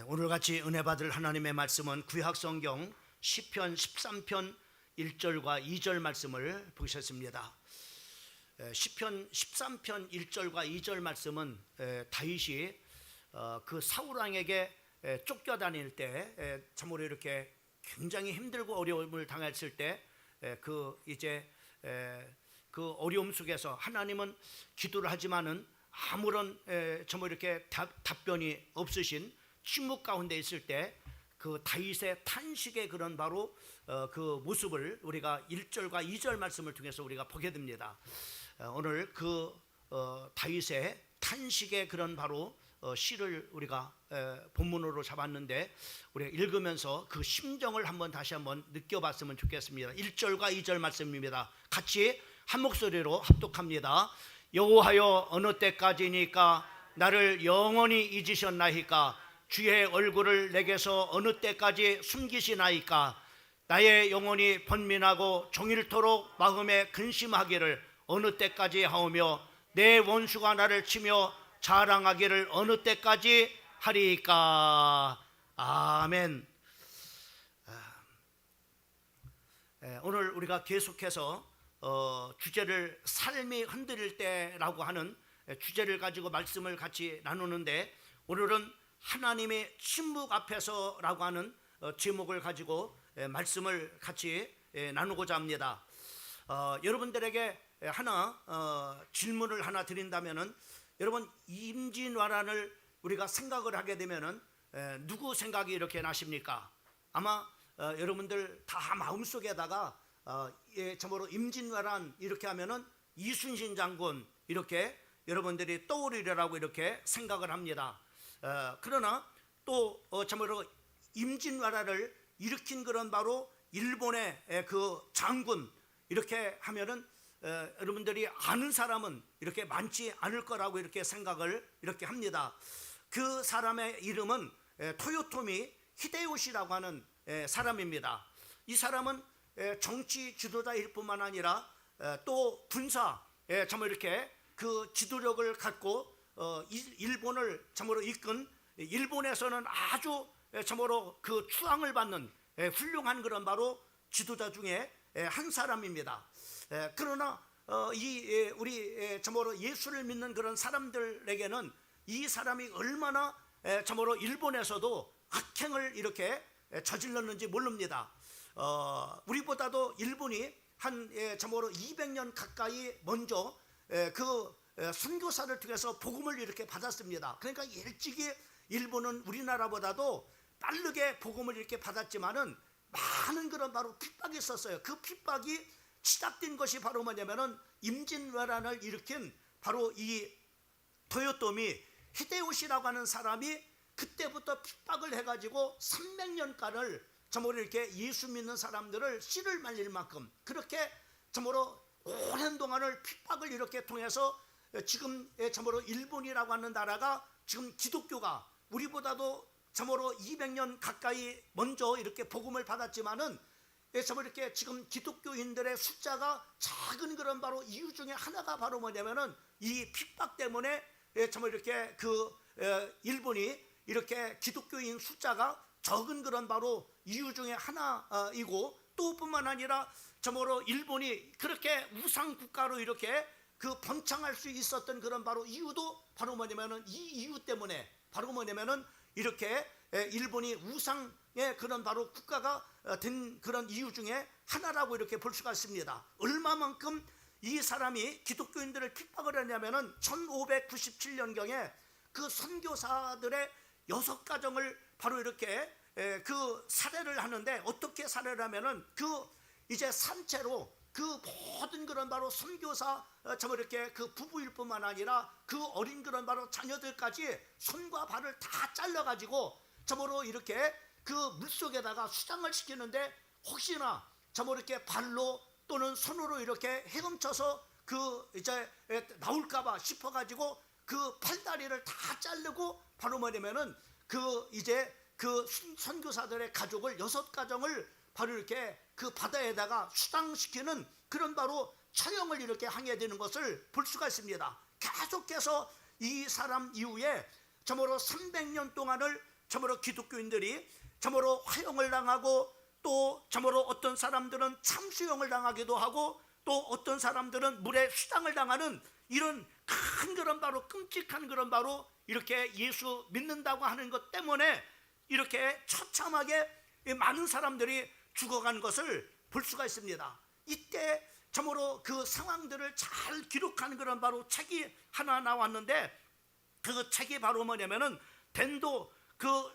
오늘 같이 은혜 받을 하나님의 말씀은 구약성경 시편 13편 1절과 2절 말씀을 보셨습니다. 시편 13편 1절과 2절 말씀은 다윗이 그 사울 왕에게 쫓겨다닐 때 참으로 이렇게 굉장히 힘들고 어려움을 당했을 때 그 어려움 속에서 하나님은 기도를 하지만은 아무런 정말 이렇게 답변이 없으신 침묵 가운데 있을 때 그 다윗의 탄식의 그런 바로 그 모습을 우리가 1절과 2절 말씀을 통해서 우리가 보게 됩니다. 오늘 그 다윗의 탄식의 그런 바로 시를 우리가 본문으로 잡았는데 우리가 읽으면서 그 심정을 다시 한번 느껴봤으면 좋겠습니다. 1절과 2절 말씀입니다. 같이 한 목소리로 합독합니다. 여호와여, 어느 때까지니까 나를 영원히 잊으셨나이까? 주의 얼굴을 내게서 어느 때까지 숨기시나이까? 나의 영혼이 번민하고 종일토록 마음에 근심하기를 어느 때까지 하오며 내 원수가 나를 치며 자랑하기를 어느 때까지 하리이까? 아멘. 오늘 우리가 계속해서 주제를 삶이 흔들릴 때라고 하는 주제를 가지고 말씀을 같이 나누는데, 오늘은 하나님의 침묵 앞에서라고 하는 제목을 가지고 말씀을 같이 나누고자 합니다. 여러분들에게 하나 질문을 하나 드린다면은, 여러분 임진왜란을 우리가 생각을 하게 되면은 누구 생각이 이렇게 나십니까? 아마 여러분들 다 마음속에다가 참으로 임진왜란 이렇게 하면은 이순신 장군 이렇게 여러분들이 떠오르리라고 이렇게 생각을 합니다. 그러나 또 참으로 임진왜란을 일으킨 그런 바로 일본의 그 장군 이렇게 하면은 여러분들이 아는 사람은 이렇게 많지 않을 거라고 이렇게 생각을 이렇게 합니다. 그 사람의 이름은 토요토미 히데요시라고 하는 사람입니다. 이 사람은 정치 지도자일 뿐만 아니라 또 군사 참으로 이렇게 그 지도력을 갖고 일본을 참으로 이끈, 일본에서는 아주 참으로 그 추앙을 받는 훌륭한 그런 바로 지도자 중에 한 사람입니다. 그러나 우리 참으로 예수를 믿는 그런 사람들에게는 이 사람이 얼마나 참으로 일본에서도 악행을 이렇게 저질렀는지 모릅니다. 우리보다도 일본이 한 참으로 200년 가까이 먼저 그 선교사를 통해서 복음을 이렇게 받았습니다. 그러니까 일찍이 일본은 우리나라보다도 빠르게 복음을 이렇게 받았지만은 많은 그런 바로 핍박이 있었어요. 그 핍박이 시작된 것이 바로 뭐냐면은 임진왜란을 일으킨 바로 이 토요토미 히데요시라고 하는 사람이 그때부터 핍박을 해가지고 300년간을 참으로 이렇게 예수 믿는 사람들을 씨를 말릴 만큼 그렇게 참으로 오랜 동안을 핍박을 이렇게 통해서 지금 참으로 일본이라고 하는 나라가 지금 기독교가 우리보다도 참으로 200년 가까이 먼저 이렇게 복음을 받았지만은 참으로 이렇게 지금 기독교인들의 숫자가 작은 그런 바로 이유 중에 하나가 바로 뭐냐면은 이 핍박 때문에 참으로 이렇게 그 일본이 이렇게 기독교인 숫자가 적은 그런 바로 이유 중에 하나이고, 또 뿐만 아니라 참으로 일본이 그렇게 우상 국가로 이렇게 그 번창할 수 있었던 그런 바로 이유도 바로 뭐냐면은 이 이유 때문에 바로 뭐냐면은 이렇게 일본이 우상의 그런 바로 국가가 된 그런 이유 중에 하나라고 이렇게 볼 수가 있습니다. 얼마만큼 이 사람이 기독교인들을 핍박을 했냐면은 1597년경에 그 선교사들의 6가정을 바로 이렇게 그 살해를 하는데, 어떻게 살해를 하면은 그 이제 산채로 그 모든 그런 바로 선교사 참으로 이렇게 그 부부일 뿐만 아니라 그 어린 그런 바로 자녀들까지 손과 발을 다 잘라가지고 참으로 이렇게 그 물속에다가 수장을 시키는데, 혹시나 참으로 이렇게 발로 또는 손으로 이렇게 헤엄쳐서 그 이제 나올까봐 싶어가지고 그 팔다리를 다 자르고 바로 뭐냐면은 그 이제 그 선교사들의 가족을 6가정을 바로 이렇게 그 바다에다가 수당시키는 그런 바로 처형을 이렇게 하게 되는 것을 볼 수가 있습니다. 계속해서 이 사람 이후에 참으로 300년 동안을 참으로 기독교인들이 참으로 화형을 당하고, 또 참으로 어떤 사람들은 참수형을 당하기도 하고, 또 어떤 사람들은 물에 수당을 당하는 이런 큰 그런 바로 끔찍한 그런 바로 이렇게 예수 믿는다고 하는 것 때문에 이렇게 처참하게 많은 사람들이 죽어간 것을 볼 수가 있습니다. 이때 참으로 그 상황들을 잘 기록한 그런 바로 책이 하나 나왔는데, 그 책이 바로 뭐냐면은 덴도 그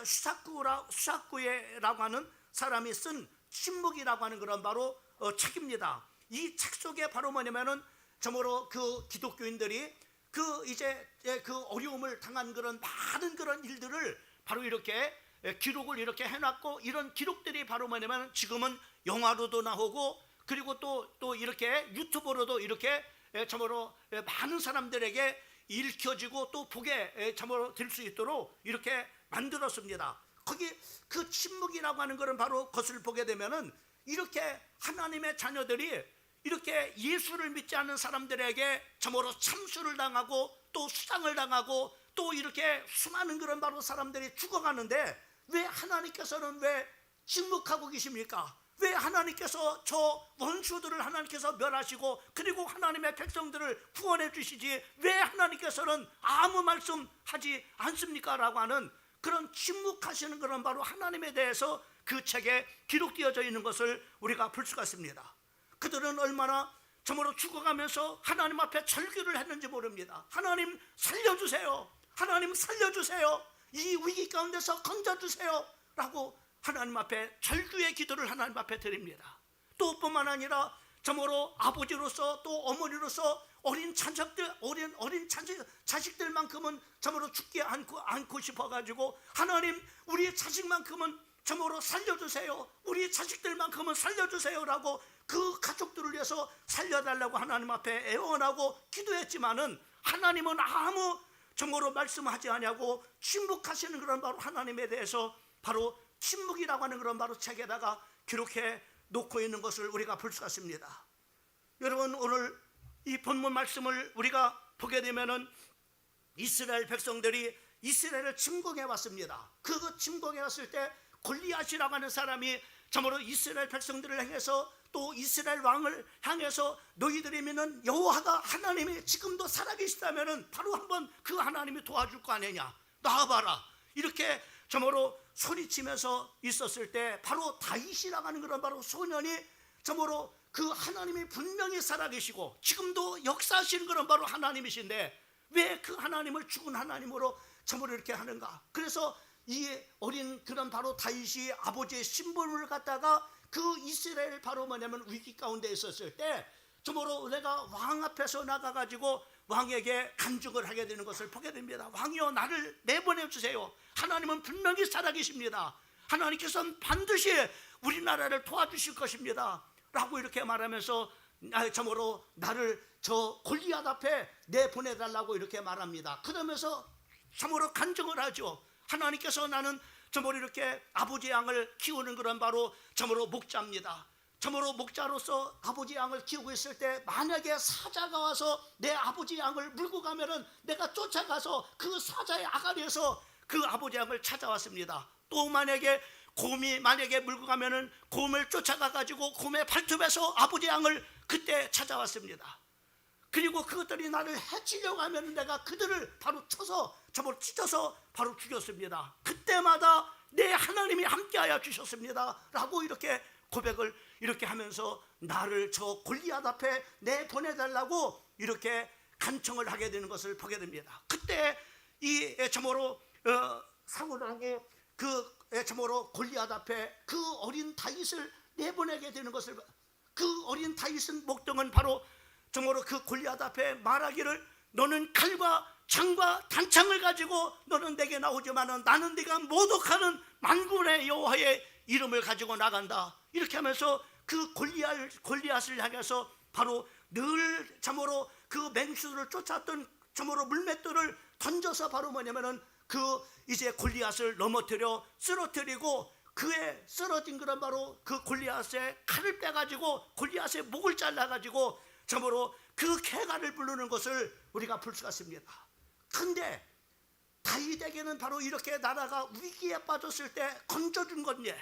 슈사쿠에라고 하는 사람이 쓴 침묵이라고 하는 그런 바로 책입니다. 이 책 속에 바로 뭐냐면은 참으로 그 기독교인들이 그 이제 그 어려움을 당한 그런 많은 그런 일들을 바로 이렇게 기록을 이렇게 해놨고, 이런 기록들이 바로 뭐냐면 지금은 영화로도 나오고, 그리고 또 이렇게 유튜브로도 이렇게 참으로 많은 사람들에게 읽혀지고 또 보게 참으로 될 수 있도록 이렇게 만들었습니다. 거기 그 침묵이라고 하는 것은 바로 그것을 보게 되면은 이렇게 하나님의 자녀들이 이렇게 예수를 믿지 않는 사람들에게 참으로 참수를 당하고 또 수상을 당하고 또 이렇게 수많은 그런 바로 사람들이 죽어가는데, 왜 하나님께서는 왜 침묵하고 계십니까? 왜 하나님께서 저 원수들을 하나님께서 멸하시고 그리고 하나님의 백성들을 구원해 주시지 왜 하나님께서는 아무 말씀하지 않습니까? 라고 하는 그런 침묵하시는 그런 바로 하나님에 대해서 그 책에 기록되어져 있는 것을 우리가 볼 수가 있습니다. 그들은 얼마나 참으로 죽어가면서 하나님 앞에 절규를 했는지 모릅니다. 하나님 살려주세요, 하나님 살려주세요, 이 위기 가운데서 건져주세요 라고 하나님 앞에 절규의 기도를 하나님 앞에 드립니다. 또 뿐만 아니라 참으로 아버지로서 또 어머니로서 어린 자식들만큼은 참으로 죽게 않고 싶어가지고 하나님 우리 자식만큼은 참으로 살려주세요, 우리 자식들만큼은 살려주세요라고 그 가족들을 위해서 살려달라고 하나님 앞에 애원하고 기도했지만은 하나님은 아무 참으로 말씀하지 않냐고 침묵하시는 그런 바로 하나님에 대해서 바로 침묵이라고 하는 그런 바로 책에다가 기록해 놓고 있는 것을 우리가 볼 수가 있습니다. 여러분, 오늘 이 본문 말씀을 우리가 보게 되면은 이스라엘 백성들이 이스라엘을 침공해 왔습니다. 그 침공해 왔을 때 골리앗이라고 하는 사람이 참으로 이스라엘 백성들을 향해서 또 이스라엘 왕을 향해서 너희들이 믿는 여호와가 하나님이 지금도 살아계시다면은 바로 한번 그 하나님이 도와줄 거 아니냐, 나와봐라, 이렇게 참으로 소리치면서 있었을 때 바로 다윗이라고 하는 그런 바로 소년이 참으로 그 하나님이 분명히 살아계시고 지금도 역사하시는 그런 바로 하나님이신데 왜 그 하나님을 죽은 하나님으로 참으로 이렇게 하는가? 그래서 이 어린 그런 바로 다윗이 아버지의 신분을 갖다가 그 이스라엘 바로 뭐냐면 위기 가운데 있었을 때 참으로 내가 왕 앞에서 나가가지고 왕에게 간증을 하게 되는 것을 보게 됩니다. 왕이여, 나를 내보내 주세요. 하나님은 분명히 살아계십니다. 하나님께서는 반드시 우리나라를 도와주실 것입니다 라고 이렇게 말하면서 참으로 나를 저 골리앗 앞에 내보내달라고 이렇게 말합니다. 그러면서 참으로 간증을 하죠. 하나님께서 나는 참으로 이렇게 아버지 양을 키우는 그런 바로 참으로 목자입니다. 참으로 목자로서 아버지 양을 키우고 있을 때 만약에 사자가 와서 내 아버지 양을 물고 가면은 내가 쫓아가서 그 사자의 아가리에서 그 아버지 양을 찾아왔습니다. 또 만약에 곰이 물고 가면은 곰을 쫓아가 가지고 곰의 발톱에서 아버지 양을 그때 찾아왔습니다. 그리고 그것들이 나를 해치려고 하면 내가 그들을 바로 쳐서 저를 찢어서 바로 죽였습니다. 그때마다 내 하나님이 함께하여 주셨습니다 라고 이렇게 고백을 이렇게 하면서 나를 저 골리앗 앞에 내보내달라고 이렇게 간청을 하게 되는 것을 보게 됩니다. 그때 이 참으로 사울왕이 그 참으로 골리앗 앞에 그 어린 다윗을 내보내게 되는 것을, 그 어린 다윗은 목동은 바로 참으로 그 골리앗 앞에 말하기를 너는 칼과 창과 단창을 가지고 너는 내게 나오지만은 나는 네가 모독하는 만군의 여호와의 이름을 가지고 나간다, 이렇게 하면서 그 골리앗을 향해서 바로 늘 참으로 그 맹수를 쫓았던 참으로 물맷돌을 던져서 바로 뭐냐면은 그 이제 골리앗을 넘어뜨려 쓰러뜨리고 그의 쓰러진 그런 바로 그 골리앗의 칼을 빼가지고 골리앗의 목을 잘라가지고 참으로 그 개가를 부르는 것을 우리가 볼 수가 있습니다. 근데 다윗에게는 바로 이렇게 나라가 위기에 빠졌을 때 건져준 건데,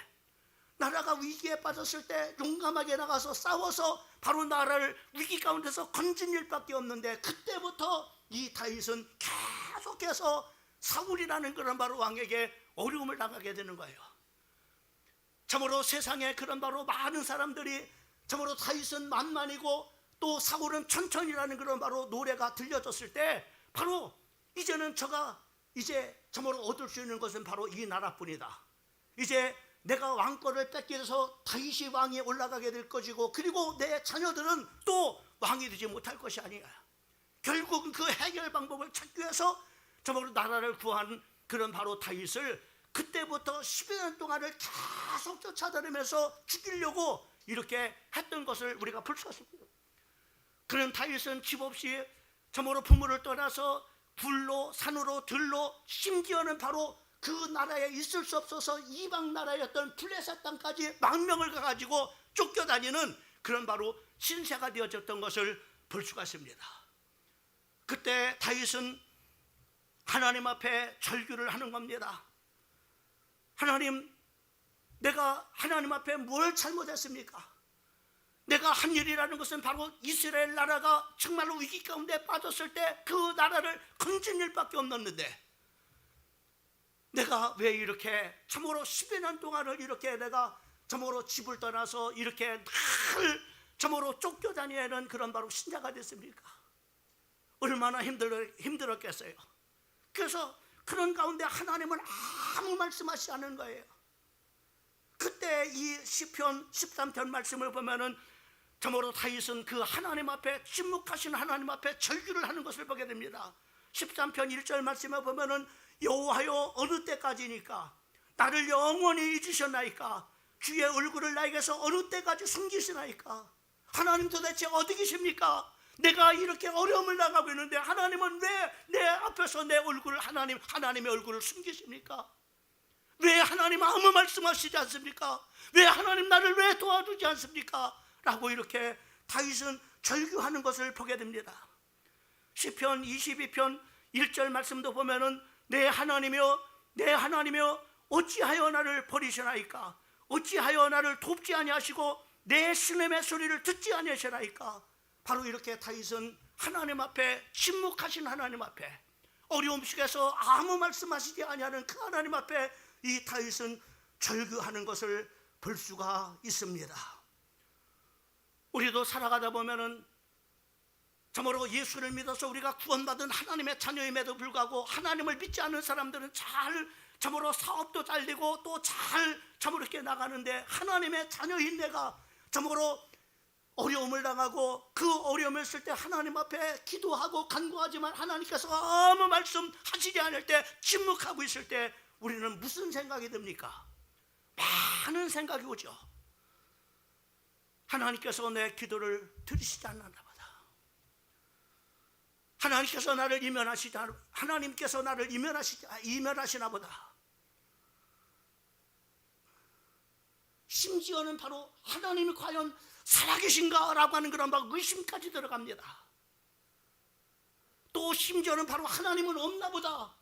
나라가 위기에 빠졌을 때 용감하게 나가서 싸워서 바로 나라를 위기 가운데서 건진 일밖에 없는데, 그때부터 이 다윗은 계속해서 사울이라는 그런 바로 왕에게 어려움을 당하게 되는 거예요. 참으로 세상에 그런 바로 많은 사람들이 참으로 다윗은 만만이고 또 사울은 천천히라는 그런 바로 노래가 들려졌을 때, 바로 이제는 저가 이제 참으로 얻을 수 있는 것은 바로 이 나라뿐이다. 이제 내가 왕권을 뺏게 돼서 다윗이 왕에 올라가게 될 것이고, 그리고 내 자녀들은 또 왕이 되지 못할 것이 아니야. 결국은 그 해결 방법을 찾기 위해서 참으로 나라를 구한 그런 바로 다윗을 그때부터 10여 년 동안을 계속 쫓아다니면서 죽이려고 이렇게 했던 것을 우리가 볼 수가 있습니다. 그런 다윗은 집 없이 참으로 부모를 떠나서 굴로 산으로 들로, 심지어는 바로 그 나라에 있을 수 없어서 이방 나라였던 블레셋 땅까지 망명을 가가지고 쫓겨다니는 그런 바로 신세가 되어졌던 것을 볼 수가 있습니다. 그때 다윗은 하나님 앞에 절규를 하는 겁니다. 하나님, 내가 하나님 앞에 뭘 잘못했습니까? 내가 한 일이라는 것은 바로 이스라엘 나라가 정말로 위기 가운데 빠졌을 때 그 나라를 건진 일밖에 없었는데, 내가 왜 이렇게 참으로 10여 년 동안을 이렇게 내가 참으로 집을 떠나서 이렇게 늘 참으로 쫓겨다니는 그런 바로 신자가 됐습니까? 얼마나 힘들었겠어요. 그래서 그런 가운데 하나님은 아무 말씀하시지 않은 거예요. 그때 이 시편 13편 말씀을 보면은 참으로 다윗은 그 하나님 앞에 침묵하신 하나님 앞에 절규를 하는 것을 보게 됩니다. 13편 1절 말씀에 보면은 여호와여, 어느 때까지니까 나를 영원히 잊으셨나이까? 주의 얼굴을 나에게서 어느 때까지 숨기시나이까? 하나님 도대체 어디 계십니까? 내가 이렇게 어려움을 당하고 있는데 하나님은 왜 내 앞에서 내 얼굴을 하나님의 얼굴을 숨기십니까? 왜 하나님 아무 말씀하시지 않습니까? 왜 하나님 나를 왜 도와주지 않습니까? 라고 이렇게 다윗은 절규하는 것을 보게 됩니다. 시편 22편 1절 말씀도 보면은 내 하나님이여 어찌하여 나를 버리시나이까? 어찌하여 나를 돕지 아니하시고 내 신음의 소리를 듣지 아니하시나이까? 바로 이렇게 다윗은 하나님 앞에, 침묵하신 하나님 앞에, 어려움 속에서 아무 말씀하시지 아니하는 그 하나님 앞에 이 다윗은 절규하는 것을 볼 수가 있습니다. 우리도 살아가다 보면은 참으로 예수를 믿어서 우리가 구원받은 하나님의 자녀임에도 불구하고 하나님을 믿지 않는 사람들은 참으로 사업도 잘 되고 또 참으로 이렇게 나가는데, 하나님의 자녀인 내가 참으로 어려움을 당하고 그 어려움을 있을 때 하나님 앞에 기도하고 간구하지만 하나님께서 아무 말씀하시지 않을 때, 침묵하고 있을 때 우리는 무슨 생각이 듭니까? 많은 생각이 오죠. 하나님께서 내 기도를 들으시지 않나 보다. 하나님께서 나를 이면하시나 보다. 심지어는 바로 하나님이 과연 살아계신가? 라고 하는 그런 막 의심까지 들어갑니다. 또 심지어는 바로 하나님은 없나 보다,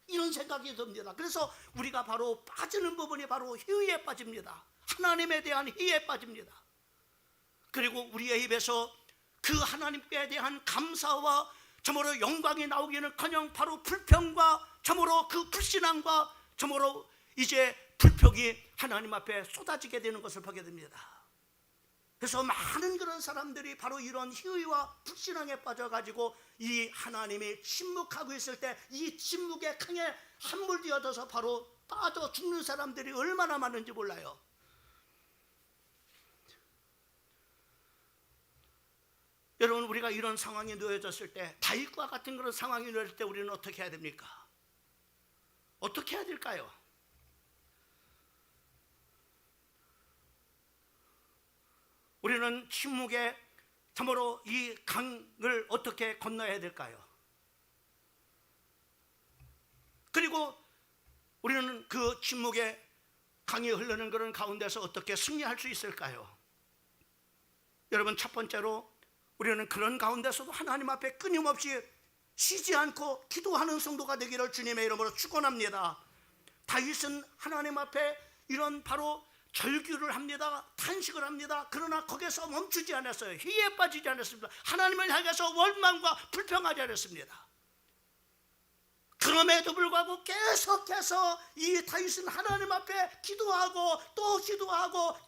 이런 생각이 듭니다. 그래서 우리가 바로 빠지는 부분이 바로 희위에 빠집니다. 하나님에 대한 희위에 빠집니다. 그리고 우리의 입에서 그 하나님께 대한 감사와 참으로 영광이 나오기는커녕 바로 불평과 참으로 그 불신앙과 참으로 이제 불평이 하나님 앞에 쏟아지게 되는 것을 보게 됩니다. 그래서 많은 그런 사람들이 바로 이런 희위와 불신앙에 빠져가지고 이 하나님이 침묵하고 있을 때 이 침묵의 강에 함몰되어져서 바로 빠져 죽는 사람들이 얼마나 많은지 몰라요. 여러분, 우리가 이런 상황에 놓여졌을 때, 다윗과 같은 그런 상황에 놓여질 때 우리는 어떻게 해야 됩니까? 어떻게 해야 될까요? 우리는 침묵에 참으로 이 강을 어떻게 건너야 될까요? 그리고 우리는 그 침묵에 강이 흐르는 그런 가운데서 어떻게 승리할 수 있을까요? 여러분, 첫 번째로 우리는 그런 가운데서도 하나님 앞에 끊임없이 쉬지 않고 기도하는 성도가 되기를 주님의 이름으로 축원합니다. 다윗은 하나님 앞에 이런 바로 절규를 합니다. 탄식을 합니다. 그러나 거기서 멈추지 않았어요. 희에 빠지지 않았습니다. 하나님을 향해서 원망과 불평하지 않았습니다. 그럼에도 불구하고 계속해서 이 다윗은 하나님 앞에 기도하고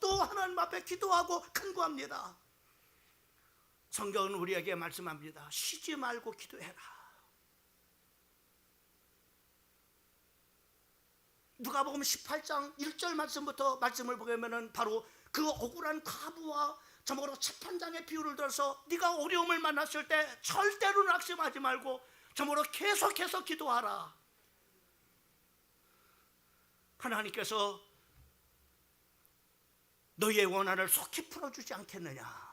또 하나님 앞에 기도하고 간구합니다. 성경은 우리에게 말씀합니다. 쉬지 말고 기도해라. 누가복음 18장 1절 말씀부터 말씀을 보면은 바로 그 억울한 과부와 저먹으로 재판장의 비유를 들어서 네가 어려움을 만났을 때 절대로 낙심하지 말고 저먹으로 계속해서 기도하라. 하나님께서 너희의 원한을 속히 풀어주지 않겠느냐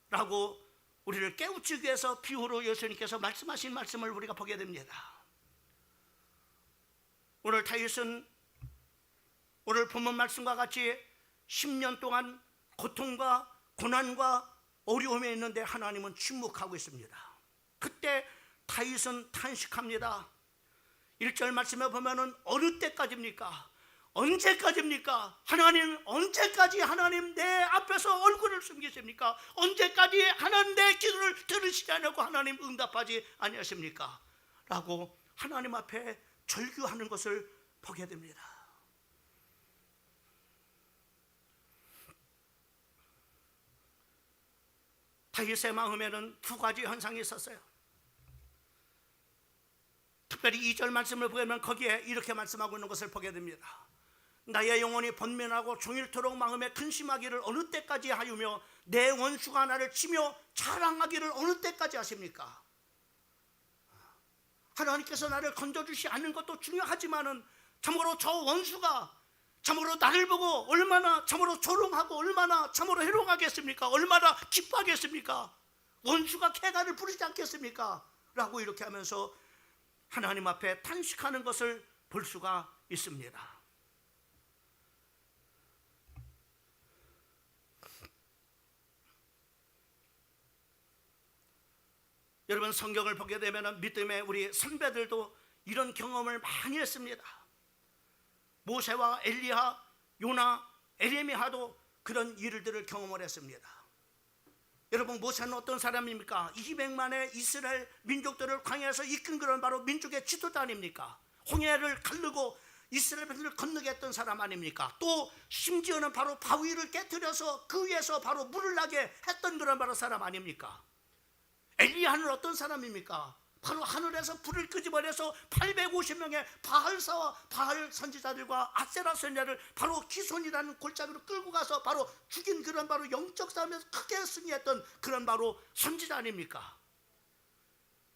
라고 우리를 깨우치기 위해서 비유로 예수님께서 말씀하신 말씀을 우리가 보게 됩니다. 오늘 다윗은 오늘 본문 말씀과 같이 10년 동안 고통과 고난과 어려움에 있는데 하나님은 침묵하고 있습니다. 그때 다윗은 탄식합니다. 1절 말씀에 보면은 어느 때까지입니까? 언제까지입니까? 하나님, 언제까지 하나님 내 앞에서 얼굴을 숨기십니까? 언제까지 하나님 내 기도를 들으시지 않고 하나님 응답하지 아니하십니까? 라고 하나님 앞에 절규하는 것을 보게 됩니다. 다윗의 마음에는 두 가지 현상이 있었어요. 특별히 2절 말씀을 보면 거기에 이렇게 말씀하고 있는 것을 보게 됩니다. 나의 영혼이 번민하고 종일토록 마음에 근심하기를 어느 때까지 하유며 내 원수가 나를 치며 자랑하기를 어느 때까지 하십니까? 하나님께서 나를 건져주시 않는 것도 중요하지만은 참으로 저 원수가 참으로 나를 보고 얼마나 참으로 조롱하고 얼마나 참으로 해롱하겠습니까? 얼마나 기뻐하겠습니까? 원수가 쾌가를 부르지 않겠습니까? 라고 이렇게 하면서 하나님 앞에 탄식하는 것을 볼 수가 있습니다. 여러분, 성경을 보게 되면 믿음의 우리 선배들도 이런 경험을 많이 했습니다. 모세와 엘리야, 요나, 에레미야도 그런 일들을 경험을 했습니다. 여러분, 모세는 어떤 사람입니까? 200만의 이스라엘 민족들을 광야에서 이끈 그런 바로 민족의 지도자 아닙니까? 홍해를 가르고 이스라엘 백성을 건너게 했던 사람 아닙니까? 또 심지어는 바로 바위를 깨뜨려서 그 위에서 바로 물을 나게 했던 그런 바로 사람 아닙니까? 엘리야는 어떤 사람입니까? 바로 하늘에서 불을 끄집어내서 850명의 바알사와 바알 선지자들과 아세라 선지자를 바로 기손이라는 골짜기로 끌고 가서 바로 죽인 그런 바로 영적 싸움에서 크게 승리했던 그런 바로 선지자 아닙니까?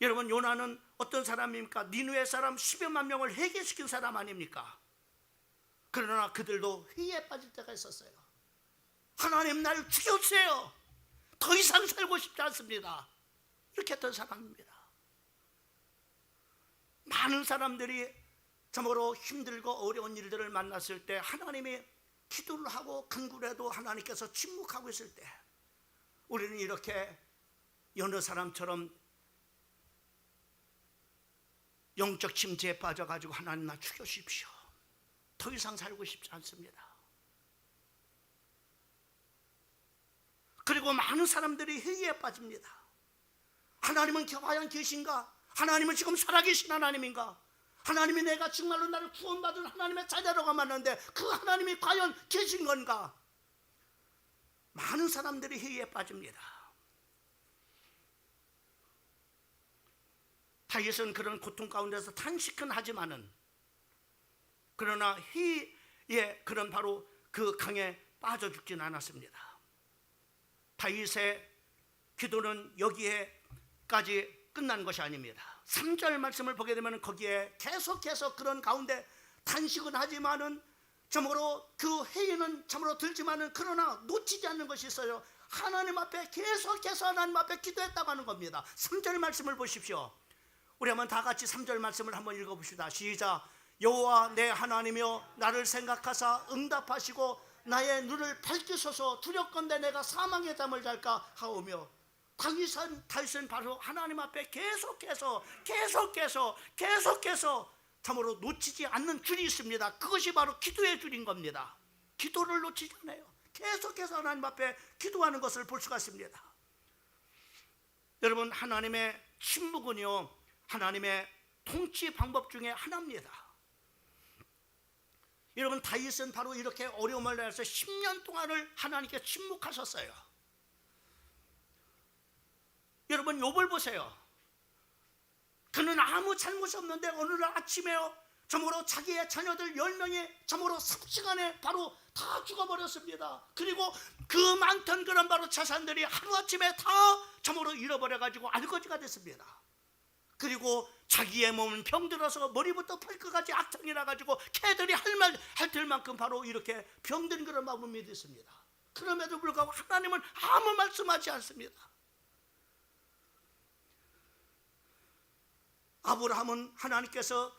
여러분, 요나는 어떤 사람입니까? 니느웨 사람 10여만 명을 회개시킨 사람 아닙니까? 그러나 그들도 회의에 빠질 때가 있었어요. 하나님, 날 죽여주세요. 더 이상 살고 싶지 않습니다. 이렇게 했던 사람입니다. 많은 사람들이 참으로 힘들고 어려운 일들을 만났을 때 하나님이 기도를 하고 간구를 해도 하나님께서 침묵하고 있을 때 우리는 이렇게 여느 사람처럼 영적 침체에 빠져가지고 하나님, 나 죽여주십시오. 더 이상 살고 싶지 않습니다. 그리고 많은 사람들이 회의에 빠집니다. 하나님은 과연 계신가? 하나님은 지금 살아계신 하나님인가? 하나님이 내가 정말로 나를 구원받은 하나님의 자녀라고 말하는데 그 하나님이 과연 계신 건가? 많은 사람들이 회의에 빠집니다. 다윗은 그런 고통 가운데서 탄식은 하지만은 그러나 회의에 그런 바로 그 강에 빠져 죽지는 않았습니다. 다윗의 기도는 여기에까지 끝난 것이 아닙니다. 3절 말씀을 보게 되면 거기에 계속해서 그런 가운데 탄식은 하지만은 참으로 그 회의는 참으로 들지만은 그러나 놓치지 않는 것이 있어요. 하나님 앞에 계속해서 하나님 앞에 기도했다고 하는 겁니다. 3절 말씀을 보십시오. 우리 한번 다 같이 3절 말씀을 한번 읽어봅시다. 시작. 여호와 내 하나님이여 나를 생각하사 응답하시고 나의 눈을 밝히소서. 두렵건대 내가 사망의 잠을 잘까 하오며. 다윗은 바로 하나님 앞에 계속해서 참으로 놓치지 않는 줄이 있습니다. 그것이 바로 기도의 줄인 겁니다. 기도를 놓치지 않아요. 계속해서 하나님 앞에 기도하는 것을 볼 수가 있습니다. 여러분, 하나님의 침묵은요, 하나님의 통치 방법 중에 하나입니다. 여러분, 다윗은 바로 이렇게 어려움을 내서 10년 동안을 하나님께 침묵하셨어요. 여러분, 욥을 보세요. 그는 아무 잘못이 없는데 어느 날 아침에요, 참으로 자기의 자녀들 10명이 참으로 삽시간에 바로 다 죽어버렸습니다. 그리고 그 많던 그런 바로 자산들이 하루아침에 다 참으로 잃어버려가지고 알거지가 됐습니다. 그리고 자기의 몸은 병들어서 머리부터 발끝까지 악창이 나가지고 개들이 핥을 만큼 바로 이렇게 병든 그런 마음이 됐습니다. 그럼에도 불구하고 하나님은 아무 말씀하지 않습니다. 아브라함은 하나님께서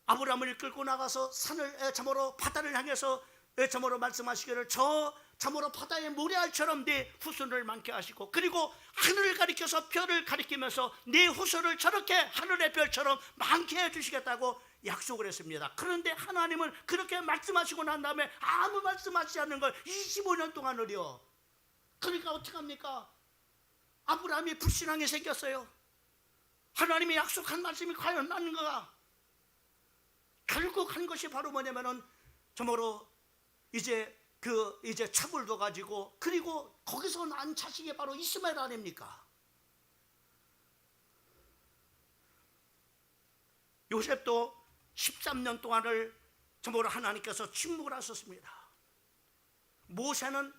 아브라함을 이끌고 나가서 산을 참으로 바다를 향해서 참으로 말씀하시기를 저 참으로 바다의 모래알처럼 네 후손을 많게 하시고, 그리고 하늘을 가리켜서 별을 가리키면서 네 후손을 저렇게 하늘의 별처럼 많게 해주시겠다고 약속을 했습니다. 그런데 하나님은 그렇게 말씀하시고 난 다음에 아무 말씀하시지 않는 걸 25년 동안을요. 그러니까 어떻게 합니까? 아브라함이 불신앙이 생겼어요. 하나님이 약속한 말씀이 과연 맞는가? 결국 한 것이 바로 뭐냐면은 참으로 이제 차불도 가지고, 그리고 거기서 난 자식이 바로 이스마엘 아닙니까? 요셉도 13년 동안을 참으로 하나님께서 침묵을 하셨습니다. 모세는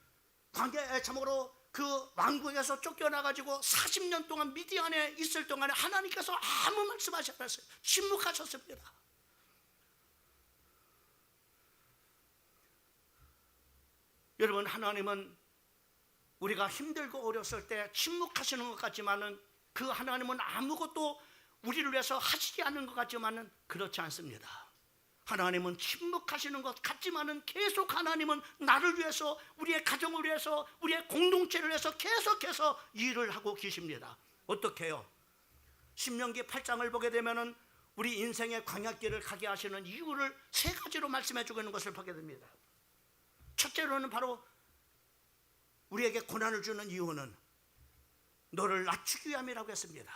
광야에 참으로 그 왕국에서 쫓겨나가지고 40년 동안 미디안에 있을 동안에 하나님께서 아무 말씀하지 않았어요. 침묵하셨습니다. 여러분, 하나님은 우리가 힘들고 어렸을 때 침묵하시는 것 같지만은 그 하나님은 아무것도 우리를 위해서 하시지 않는 것 같지만은 그렇지 않습니다. 하나님은 침묵하시는 것 같지만은 계속 하나님은 나를 위해서, 우리의 가정을 위해서, 우리의 공동체를 위해서 계속해서 일을 하고 계십니다. 어떻게 해요? 신명기 8장을 보게 되면은 우리 인생의 광야길을 가게 하시는 이유를 3가지로 말씀해 주고 있는 것을 보게 됩니다. 첫째로는 바로 우리에게 고난을 주는 이유는 너를 낮추기 위함이라고 했습니다.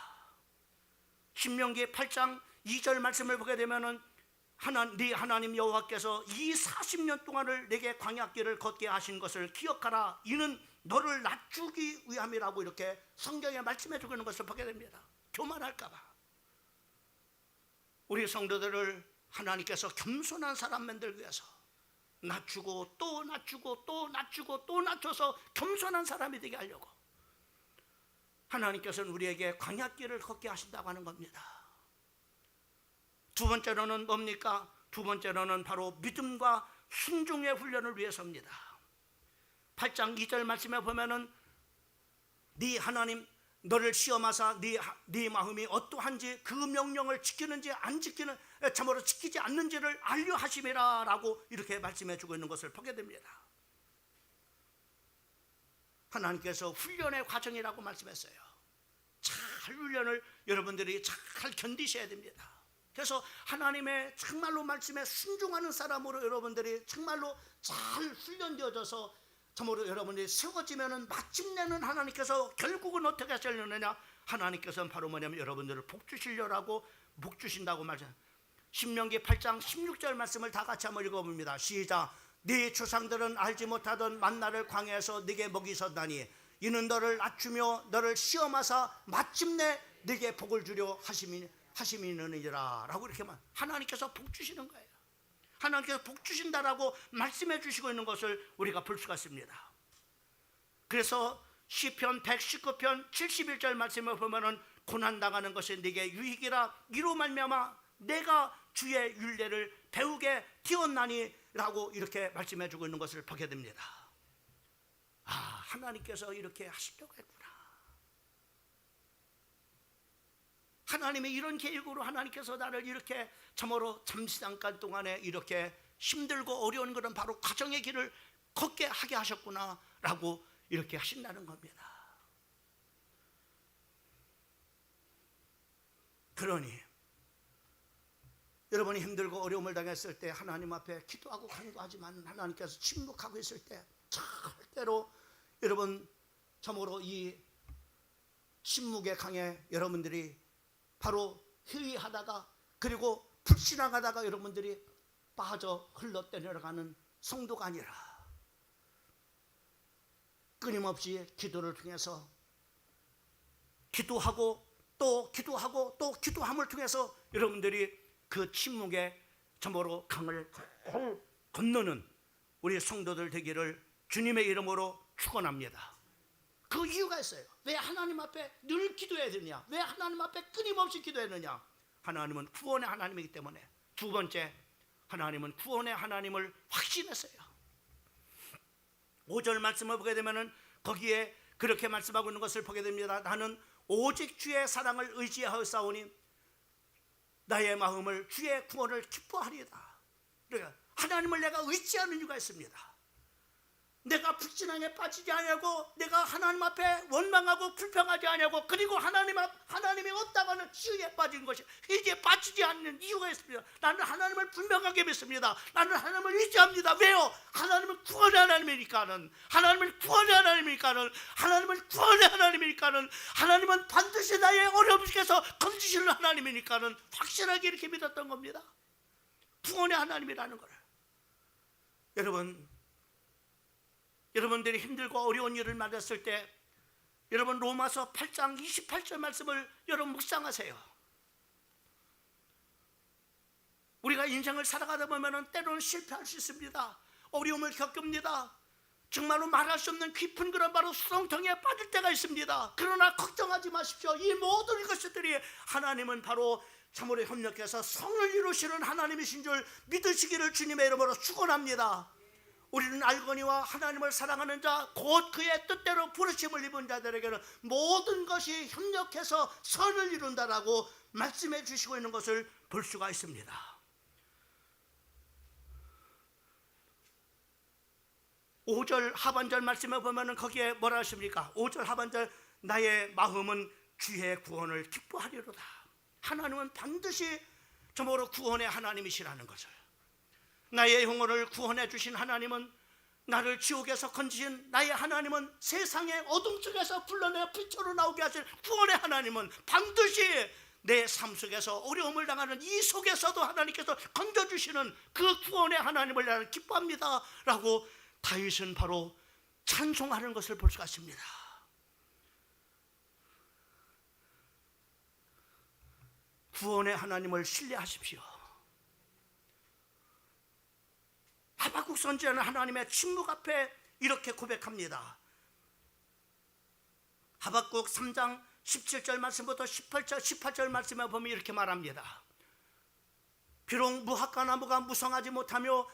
신명기 8장 2절 말씀을 보게 되면은 네 하나님 여호와께서 이 40년 동안을 내게 광야길을 걷게 하신 것을 기억하라. 이는 너를 낮추기 위함이라고 이렇게 성경에 말씀해 주고 있는 것을 보게 됩니다. 교만할까 봐. 우리 성도들을 하나님께서 겸손한 사람 만들기 위해서 낮추고 또 낮추고 또 낮추고 또 낮춰서 겸손한 사람이 되게 하려고 하나님께서는 우리에게 광야길을 걷게 하신다고 하는 겁니다. 두 번째로는 뭡니까? 두 번째로는 바로 믿음과 순종의 훈련을 위해서입니다. 8장 2절 말씀에 보면은 네 하나님 너를 시험하사 네 마음이 어떠한지 그 명령을 지키는지 안 지키는, 참으로 지키지 않는지를 알려하심이라 라고 이렇게 말씀해 주고 있는 것을 보게 됩니다. 하나님께서 훈련의 과정이라고 말씀했어요. 잘 훈련을 여러분들이 잘 견디셔야 됩니다. 그래서 하나님의 정말로 말씀에 순종하는 사람으로 여러분들이 정말로 잘 훈련되어져서 참으로 여러분들이 세워지면은 마침내는 하나님께서 결국은 어떻게 하시려느냐? 하나님께서는 바로 뭐냐면 여러분들을 복 주시려고 복 주신다고 말씀. 신명기 8장 16절 말씀을 다 같이 한번 읽어봅니다. 시작. 네 조상들은 알지 못하던 만나를 광야에서 네게 먹이셨다니 이는 너를 낮추며 너를 시험하사 마침내 네게 복을 주려 하심이니라 라고 이렇게 하나님께서 복 주시는 거예요. 하나님께서 복 주신다라고 말씀해 주시고 있는 것을 우리가 볼 수가 있습니다. 그래서 시편 119편 71절 말씀을 보면은 고난당하는 것이 네게 유익이라 이로 말미암아 내가 주의 율례를 배우게 되었나니 라고 이렇게 말씀해 주고 있는 것을 보게 됩니다. 아, 하나님께서 이렇게 하시려고 했구나. 하나님의 이런 계획으로 하나님께서 나를 이렇게 참으로 잠시 잠깐 동안에 이렇게 힘들고 어려운 그런 바로 가정의 길을 걷게 하게 하셨구나 라고 이렇게 하신다는 겁니다. 그러니 여러분이 힘들고 어려움을 당했을 때 하나님 앞에 기도하고 간구하지만 하나님께서 침묵하고 있을 때 절대로 여러분 참으로 이 침묵의 강에 여러분들이 바로 회의하다가 그리고 불신앙하다가 여러분들이 빠져 흘러 내려가는 성도가 아니라 끊임없이 기도를 통해서 기도하고 또 기도하고 또 기도함을 통해서 여러분들이 그 침묵의 참으로 강을 건너는 우리 성도들 되기를 주님의 이름으로 축원합니다. 그 이유가 있어요. 왜 하나님 앞에 늘 기도해야 되느냐? 왜 하나님 앞에 끊임없이 기도해야 되느냐? 하나님은 구원의 하나님이기 때문에. 두 번째, 하나님은 구원의 하나님을 확신했어요. 5절 말씀을 보게 되면은 거기에 그렇게 말씀하고 있는 것을 보게 됩니다. 나는 오직 주의 사랑을 의지하였사오니 나의 마음을 주의 구원을 기뻐하리이다. 그러니까 하나님을 내가 의지하는 이유가 있습니다. 내가 불신앙에 빠지지 않냐고, 내가 하나님 앞에 원망하고 불평하지 않냐고, 그리고 하나님이 없다고 하는 지혜에 빠진 것이 이제 빠지지 않는 이유가 있습니다. 나는 하나님을 분명하게 믿습니다. 나는 하나님을 의지합니다. 왜요? 하나님은 구원의 하나님이니까는, 하나님은 구원의 하나님이니까는, 하나님은 구원의 하나님이니까는, 하나님은 반드시 나의 어려움 속에서 건지시는 하나님이니까는 확실하게 이렇게 믿었던 겁니다. 구원의 하나님이라는 거를. 여러분들이 힘들고 어려운 일을 맞았을 때 여러분 로마서 8장 28절 말씀을 여러분 묵상하세요. 우리가 인생을 살아가다 보면 때로는 실패할 수 있습니다. 어려움을 겪습니다. 정말로 말할 수 없는 깊은 그런 바로 수렁텅이에 빠질 때가 있습니다. 그러나 걱정하지 마십시오. 이 모든 것들이 하나님은 바로 참으로 협력해서 성을 이루시는 하나님이신 줄 믿으시기를 주님의 이름으로 축원합니다. 우리는 알거니와 하나님을 사랑하는 자 곧 그의 뜻대로 부르심을 입은 자들에게는 모든 것이 협력해서 선을 이룬다라고 말씀해 주시고 있는 것을 볼 수가 있습니다. 5절 하반절 말씀에 보면 거기에 뭐라 하십니까? 5절 하반절 나의 마음은 주의 구원을 기뻐하리로다. 하나님은 반드시 저모로 구원의 하나님이시라는 것을, 나의 영혼을 구원해 주신 하나님은, 나를 지옥에서 건지신 나의 하나님은, 세상의 어둠 속에서 불러내 빛으로 나오게 하실 구원의 하나님은 반드시 내 삶 속에서 어려움을 당하는 이 속에서도 하나님께서 건져주시는 그 구원의 하나님을 나는 기뻐합니다 라고 다윗은 바로 찬송하는 것을 볼 수가 있습니다. 구원의 하나님을 신뢰하십시오. 하박국 선지자는 하나님의 침묵 앞에 이렇게 고백합니다. 하박국 3장 17절 말씀부터 18절 말씀에 보면 이렇게 말합니다. 비록 무화과 나무가 무성하지 못하며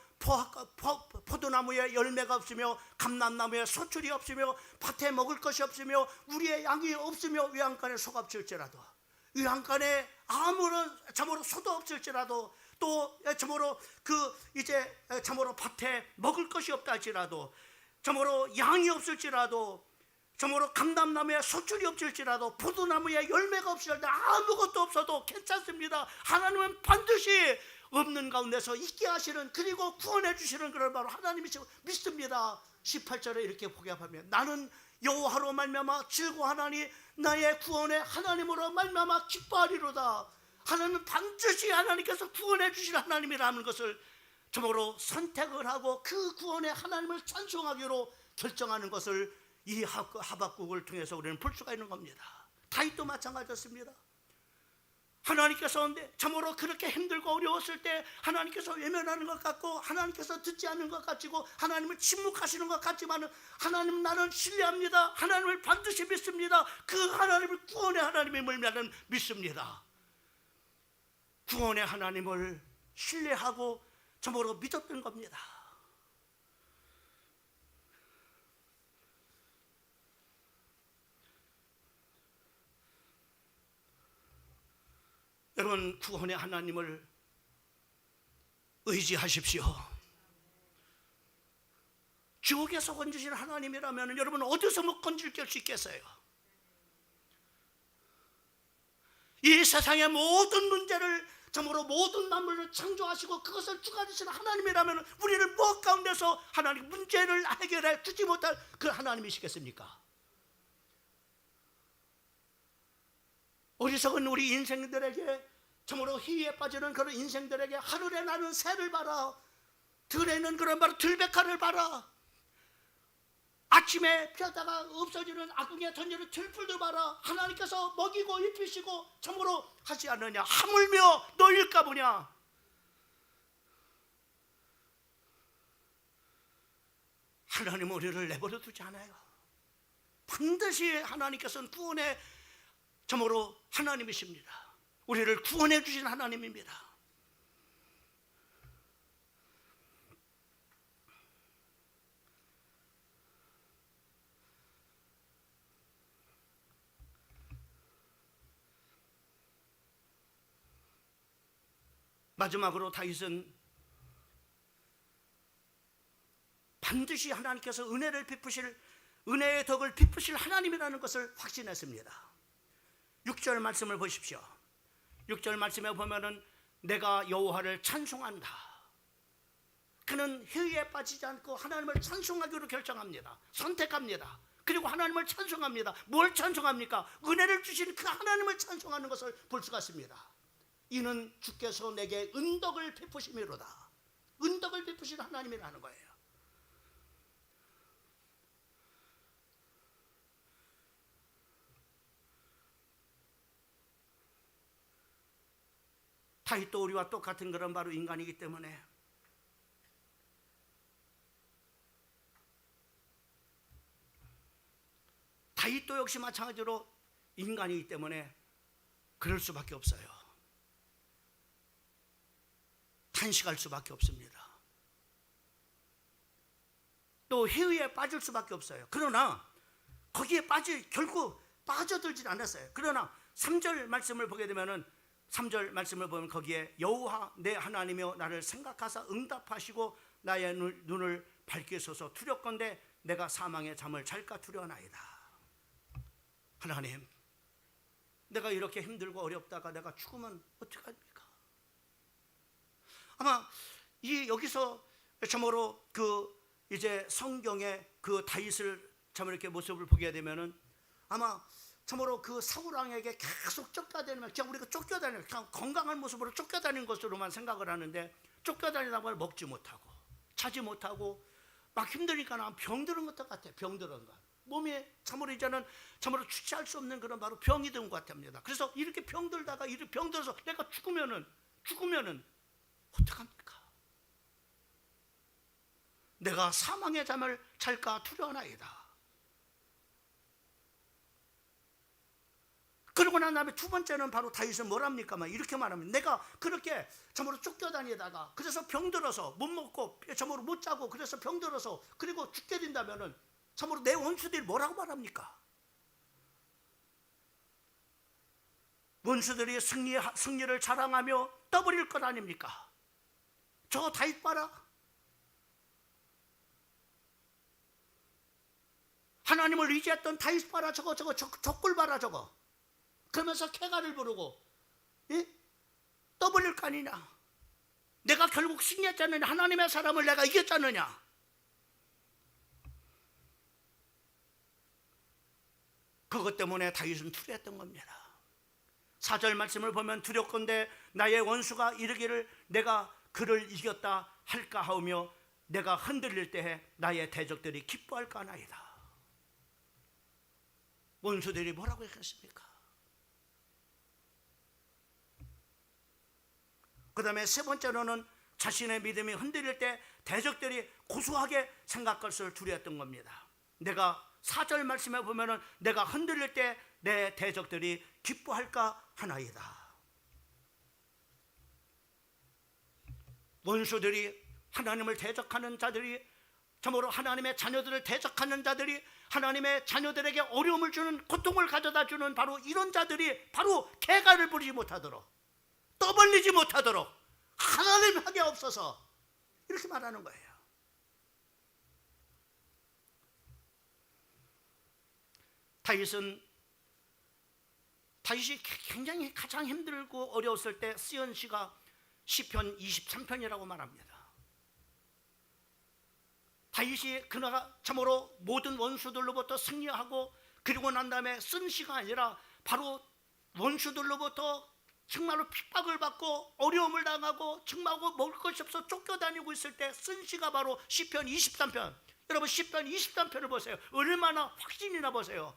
포도나무에 열매가 없으며 감람나무에 소출이 없으며 밭에 먹을 것이 없으며 우리의 양이 없으며 외양간에 소가 없을지라도, 외양간에 아무런 참으로 소도 없을지라도, 또 참으로 참으로 밭에 먹을 것이 없다 할지라도, 참으로 양이 없을지라도, 참으로 감람나무에 소출이 없을지라도, 포도나무에 열매가 없을지라도, 아무것도 없어도 괜찮습니다. 하나님은 반드시 없는 가운데서 있게 하시는, 그리고 구원해 주시는 그런 바로 하나님이시고 믿습니다. 18절에 이렇게 고백하면 나는 여호와로 말미암아 즐거워하나니 나의 구원의 하나님으로 말미암아 기뻐하리로다. 하나님은 반드시 하나님께서 구원해 주실 하나님이라는 것을 정말로 선택을 하고 그 구원의 하나님을 찬송하기로 결정하는 것을 이 하박국을 통해서 우리는 볼 수가 있는 겁니다. 다윗도 마찬가지였습니다. 하나님께서 참으로 그렇게 힘들고 어려웠을 때 하나님께서 외면하는 것 같고 하나님께서 듣지 않는 것 같고 하나님을 침묵하시는 것 같지만 하나님 나는 신뢰합니다. 하나님을 반드시 믿습니다. 그 하나님을 구원의 하나님임을 나는 믿습니다. 구원의 하나님을 신뢰하고 참으로 믿었던 겁니다. 여러분, 구원의 하나님을 의지하십시오. 지옥에서 건지신 하나님이라면 여러분 어디서 못 건질 수 있겠어요? 이 세상의 모든 문제를 참으로 모든 만물을 창조하시고 그것을 주관하시는 하나님이라면 우리를 무엇 가운데서 하나님 문제를 해결해 주지 못할 그 하나님이시겠습니까? 어리석은 우리 인생들에게 참으로 희위에 빠지는 그런 인생들에게 하늘에 나는 새를 봐라, 들에는 그런 바로 들백화를 봐라, 아침에 피하다가 없어지는 아궁이에 던지는 들풀도 봐라. 하나님께서 먹이고 입히시고 참으로 하지 않느냐? 하물며 너일까 보냐? 하나님은 우리를 내버려 두지 않아요. 반드시 하나님께서는 구원의 참으로 하나님이십니다. 우리를 구원해 주신 하나님입니다. 마지막으로 다윗은 반드시 하나님께서 은혜를 베푸실, 은혜의 덕을 베푸실 하나님이라는 것을 확신했습니다. 6절 말씀을 보십시오. 6절 말씀에 보면은 내가 여호와를 찬송한다. 그는 회의에 빠지지 않고 하나님을 찬송하기로 결정합니다. 선택합니다. 그리고 하나님을 찬송합니다. 뭘 찬송합니까? 은혜를 주신 그 하나님을 찬송하는 것을 볼 수가 있습니다. 이는 주께서 내게 은덕을 베푸심이로다. 은덕을 베푸신 하나님이라는 거예요. 다윗도 우리와 똑같은 그런 바로 인간이기 때문에 다윗도 역시 마찬가지로 인간이기 때문에 그럴 수밖에 없어요. 탄식할 수밖에 없습니다. 또 회의에 빠질 수밖에 없어요. 그러나 거기에 결국 빠져들지 않았어요. 그러나 3절 말씀을 보게 되면은 3절 말씀을 보면 거기에 여호와 내 하나님이여 나를 생각하사 응답하시고 나의 눈을 밝히소서 두렵건대 내가 사망의 잠을 잘까 두려워나이다. 하나님, 내가 이렇게 힘들고 어렵다가 내가 죽으면 어떡합니까? 아마 여기서 참으로 이제 성경의 그 다윗을 참 이렇게 모습을 보게 되면은 아마 참으로 그 사울 왕에게 계속 쫓겨다니면 그냥 우리가 쫓겨다니는 그냥 건강한 모습으로 쫓겨다니는 것으로만 생각을 하는데 쫓겨다니다 보면 먹지 못하고 자지 못하고 막 힘드니까 난 병들은 것 같아. 병들은 것. 몸이 참으로 이제는 참으로 주체할 수 없는 그런 바로 병이 든 것 같습니다. 그래서 이렇게 병들다가 이렇게 병들어서 내가 죽으면은 어떡합니까? 내가 사망의 잠을 잘까 두려워나이다. 그러고 난 다음에 두 번째는 바로 다윗은 뭐랍니까? 이렇게 말합니다. 내가 그렇게 참으로 쫓겨다니다가 그래서 병들어서 못 먹고 참으로 못 자고 그래서 병들어서 그리고 죽게 된다면은 참으로 내 원수들이 뭐라고 말합니까? 원수들이 승리를 자랑하며 떠버릴 것 아닙니까? 저 다윗 봐라. 하나님을 의지했던 다윗 봐라. 저거 적굴 봐라 저거. 그러면서 쾌가를 부르고 떠벌릴 거 아니냐. 내가 결국 승리했지 않느냐. 하나님의 사람을 내가 이겼지 않느냐. 그것 때문에 다윗은 두려웠던 겁니다. 4절 말씀을 보면 두렵건대 나의 원수가 이르기를 내가 그를 이겼다 할까 하오며 내가 흔들릴 때에 나의 대적들이 기뻐할까 하나이다. 원수들이 뭐라고 했겠습니까? 그 다음에 세 번째로는 자신의 믿음이 흔들릴 때 대적들이 고소하게 생각할 것을 두려웠던 겁니다. 내가 4절 말씀에 보면은 내가 흔들릴 때 내 대적들이 기뻐할까 하나이다. 원수들이 하나님을 대적하는 자들이 참으로 하나님의 자녀들을 대적하는 자들이 하나님의 자녀들에게 어려움을 주는 고통을 가져다 주는 바로 이런 자들이 바로 개가를 부리지 못하도록 떠벌리지 못하도록 하나님 하게 없어서 이렇게 말하는 거예요. 다윗이 굉장히 가장 힘들고 어려웠을 때 쓰연 시가 시편 23편이라고 말합니다. 다윗이 그나가 참으로 모든 원수들로부터 승리하고 그리고 난 다음에 쓴 시가 아니라 바로 원수들로부터 정말로 핍박을 받고 어려움을 당하고 정말로 먹을 것이 없어 쫓겨다니고 있을 때 쓴 시가 바로 시편 23편. 여러분 시편 23편을 보세요. 얼마나 확신이나 보세요.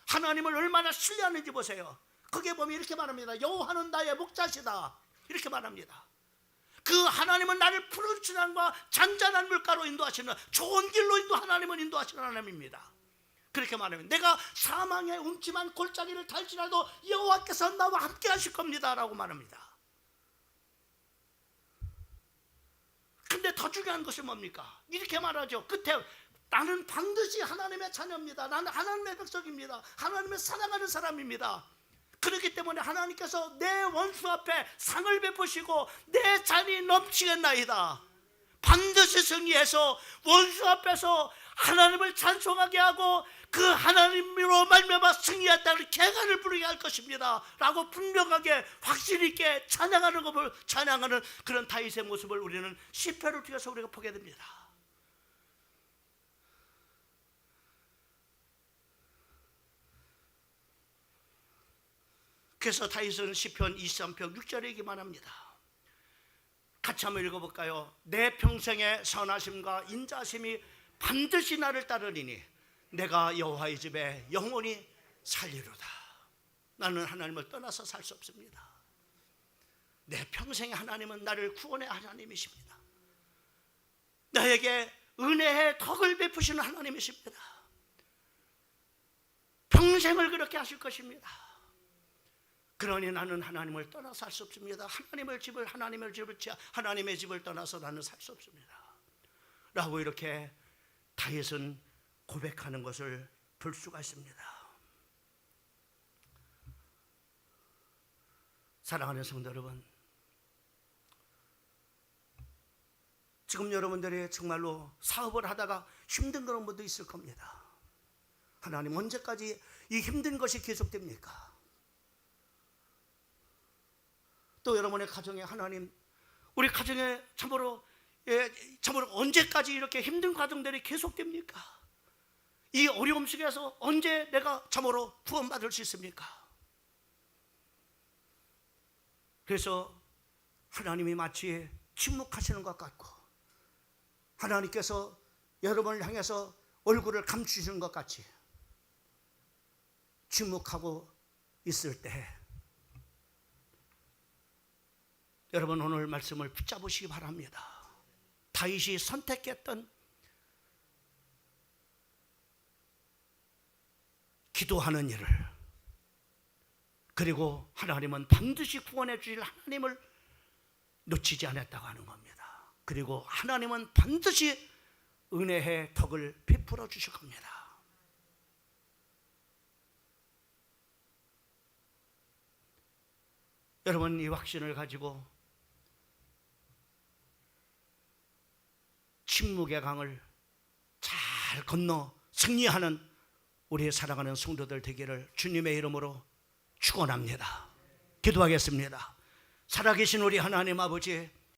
하나님을 얼마나 신뢰하는지 보세요. 거기에 보면 이렇게 말합니다. 여호와는 나의 목자시다 이렇게 말합니다. 그 하나님은 나를 푸른 수량과 잔잔한 물가로 인도하시는 좋은 길로 하나님은 인도하시는 하나님입니다. 그렇게 말하면 내가 사망의 음침한 골짜기를 탈지라도 여호와께서 나와 함께 하실 겁니다 라고 말합니다. 근데 더 중요한 것이 뭡니까? 이렇게 말하죠. 끝에 나는 반드시 하나님의 자녀입니다. 나는 하나님의 백성입니다. 하나님의 사랑하는 사람입니다. 그렇기 때문에 하나님께서 내 원수 앞에 상을 베푸시고 내 잔이 넘치겠나이다. 반드시 승리해서 원수 앞에서 하나님을 찬송하게 하고 그 하나님으로 말미암아 승리했다는 쾌감을 부르게 할 것입니다 라고 분명하게 확신 있게 찬양하는 것을 찬양하는 그런 다윗의 모습을 우리는 시편을 통해서 우리가 보게 됩니다. 그래서 다윗은 시편 23편 6절에 얘기만 합니다. 같이 한번 읽어볼까요? 내 평생의 선하심과 인자심이 반드시 나를 따르리니 내가 여호와의 집에 영원히 살리로다. 나는 하나님을 떠나서 살 수 없습니다. 내 평생의 하나님은 나를 구원의 하나님이십니다. 나에게 은혜의 덕을 베푸시는 하나님이십니다. 평생을 그렇게 하실 것입니다. 그러니 나는 하나님을 떠나서 살 수 없습니다. 하나님의 집을 떠나서 나는 살 수 없습니다 라고 이렇게 다윗은 고백하는 것을 볼 수가 있습니다. 사랑하는 성도 여러분, 지금 여러분들이 정말로 사업을 하다가 힘든 그런 분도 있을 겁니다. 하나님 언제까지 이 힘든 것이 계속됩니까? 또 여러분의 가정에 하나님, 우리 가정에 참으로 언제까지 이렇게 힘든 과정들이 계속됩니까? 이 어려움 속에서 언제 내가 참으로 구원받을 수 있습니까? 그래서 하나님이 마치 침묵하시는 것 같고 하나님께서 여러분을 향해서 얼굴을 감추시는 것 같이 침묵하고 있을 때 여러분 오늘 말씀을 붙잡으시기 바랍니다. 다윗이 선택했던 기도하는 일을, 그리고 하나님은 반드시 구원해 주실 하나님을 놓치지 않았다고 하는 겁니다. 그리고 하나님은 반드시 은혜의 덕을 베풀어 주실 겁니다. 여러분 이 확신을 가지고 침묵의 강을 잘 건너 승리하는 우리의 사랑하는 성도들 되기를 주님의 이름으로 축원합니다. 기도하겠습니다. 살아계신 우리 하나님 아버지,